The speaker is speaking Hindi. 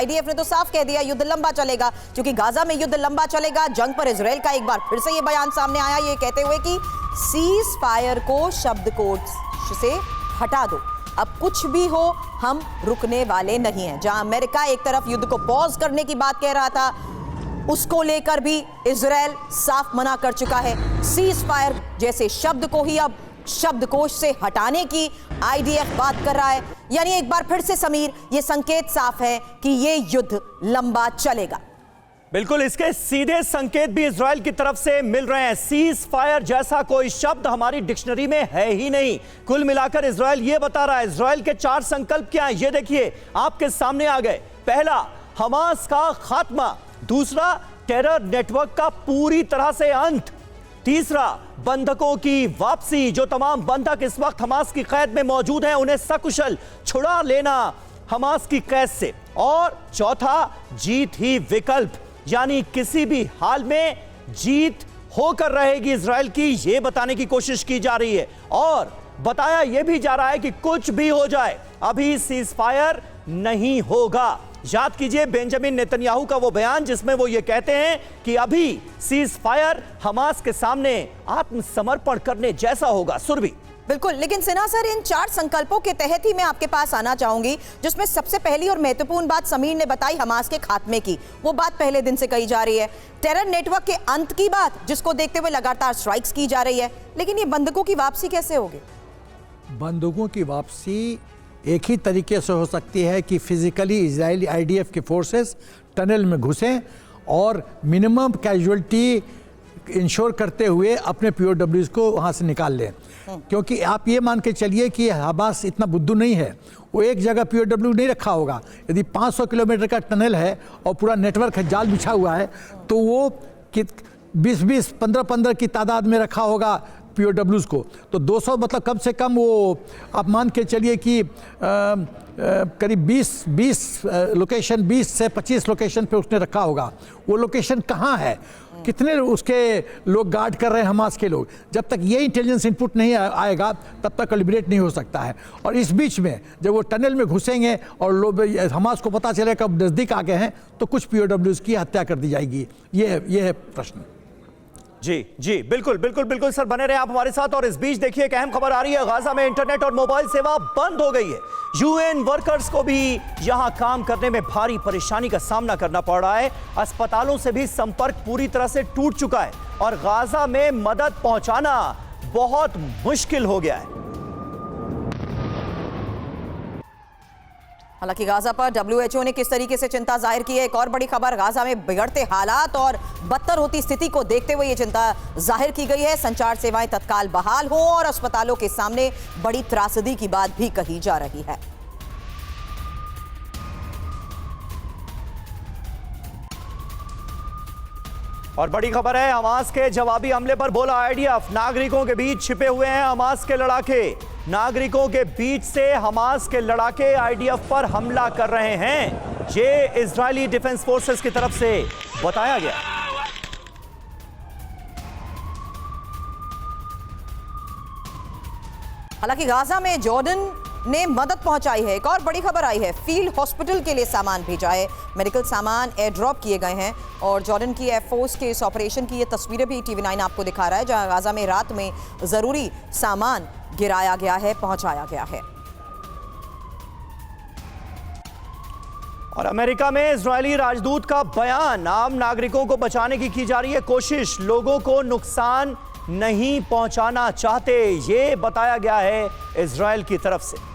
आईडीएफ ने तो साफ कह दिया युद्ध लंबा चलेगा, क्योंकि गाजा में युद्ध लंबा चलेगा। जंग पर इजराइल का एक बार फिर से ये बयान सामने आया, ये कहते हुए कि सीज फायर को शब्दकोश से हटा दो, अब कुछ भी हो हम रुकने वाले नहीं हैं। जहां अमेरिका एक तरफ युद्ध को पॉज करने की बात कह रहा था, उसको लेकर भी इजराइल साफ मना कर चुका है। सीज फायर जैसे शब्द को ही अब शब्दकोश से हटाने की आईडीएफ बात कर रहा है। यानी एक बार फिर से समीर, ये संकेत साफ है कि ये युद्ध लंबा चलेगा। बिल्कुल, इसके सीधे संकेत भी इजराइल की तरफ से मिल रहे हैं। सीज फायर जैसा कोई शब्द हमारी डिक्शनरी में है ही नहीं। कुल मिलाकर इजराइल ये बता रहा है। इजराइल के 4 संकल्प क्या हैं, ये देखिए आपके सामने आ गए। पहला, हमास का खात्मा। दूसरा, टेरर नेटवर्क का पूरी तरह से अंत। तीसरा, बंधकों की वापसी। जो तमाम बंधक इस वक्त हमास की कैद में मौजूद हैं, उन्हें सकुशल छुड़ा लेना हमास की कैद से। और चौथा, जीत ही विकल्प, यानी किसी भी हाल में जीत होकर रहेगी इजराइल की, यह बताने की कोशिश की जा रही है। और बताया यह भी जा रहा है कि कुछ भी हो जाए, अभी सीज फायर नहीं होगा। याद कीजिए बेंजामिन नेतन्याहू का वो बयान जिसमें वो ये कहते हैं कि अभी सीज फायर हमास के सामने आत्मसमर्पण करने जैसा होगा। सुरभि। बिल्कुल, लेकिन सिन्हा सर, इन 4 संकल्पों के तहत ही मैं आपके पास आना चाहूंगी, जिसमें सबसे पहली और महत्वपूर्ण बात समीर ने बताई हमास के खात्मे की। वो बात पहले दिन से कही जा रही है। टेरर नेटवर्क के अंत की बात, जिसको देखते हुए लगातार स्ट्राइक्स की जा रही है। लेकिन ये बंधकों की वापसी कैसे होगी? बंधकों की वापसी एक ही तरीके से हो सकती है कि फिजिकली इजरायली आईडीएफ के फोर्सेस टनल में घुसें और मिनिमम कैजुअलिटी इंश्योर करते हुए अपने पीओडब्ल्यूज को वहाँ से निकाल लें। क्योंकि आप ये मान के चलिए कि हमास इतना बुद्धू नहीं है, वो एक जगह पीओडब्ल्यू नहीं रखा होगा। यदि 500 किलोमीटर का टनल है और पूरा नेटवर्क है, जाल बिछा हुआ है, तो वो 20-20, 15-15 की तादाद में रखा होगा पीओडब्ल्यूज को। तो 200 मतलब कम से कम वो आप मान के चलिए कि करीब 20 लोकेशन, 20 से 25 लोकेशन पे उसने रखा होगा। वो लोकेशन कहाँ है, कितने उसके लोग गार्ड कर रहे हैं हमास के लोग, जब तक ये इंटेलिजेंस इनपुट नहीं आएगा तब तक कलिब्रेट नहीं हो सकता है। और इस बीच में जब वो टनल में घुसेंगे और लोग हमास को पता चलेगा कब नज़दीक आ गए हैं, तो कुछ पीओडब्ल्यूज की हत्या कर दी जाएगी। ये है प्रश्न। जी जी, बिल्कुल बिल्कुल बिल्कुल सर, बने रहे आप हमारे साथ। और इस बीच देखिए एक अहम खबर आ रही है, गाजा में इंटरनेट और मोबाइल सेवा बंद हो गई है। यूएन वर्कर्स को भी यहां काम करने में भारी परेशानी का सामना करना पड़ रहा है। अस्पतालों से भी संपर्क पूरी तरह से टूट चुका है और गाजा में मदद पहुंचाना बहुत मुश्किल हो गया है। हालांकि गाजा पर डब्ल्यूएचओ ने किस तरीके से चिंता जाहिर की है, एक और बड़ी खबर, गाजा में बिगड़ते हालात और बदतर होती स्थिति को देखते हुए यह चिंता जाहिर की गई है। संचार सेवाएं तत्काल बहाल हो और अस्पतालों के सामने बड़ी त्रासदी की बात भी कही जा रही है। और बड़ी खबर है, हमास के जवाबी हमले पर बोला आईडीएफ, नागरिकों के बीच छिपे हुए हैं हमास के लड़ाके। नागरिकों के बीच से हमास के लड़ाके आईडीएफ पर हमला कर रहे हैं, ये इजरायली डिफेंस फोर्सेस की तरफ से बताया गया। हालांकि गाजा में जॉर्डन ने मदद पहुंचाई है। एक और बड़ी खबर आई है, फील्ड हॉस्पिटल के लिए सामान भेजा है। मेडिकल सामान एयर ड्रॉप किए गए हैं और जॉर्डन की एयरफोर्स के इस ऑपरेशन की ये तस्वीरें भी TV9 आपको दिखा रहा है, जहां गाजा में रात में जरूरी सामान गिराया गया है, पहुंचाया गया है। और अमेरिका में इजरायली राजदूत का बयान, आम नागरिकों को बचाने की जा रही है कोशिश, लोगों को नुकसान नहीं पहुंचाना चाहते, ये बताया गया है इजरायल की तरफ से।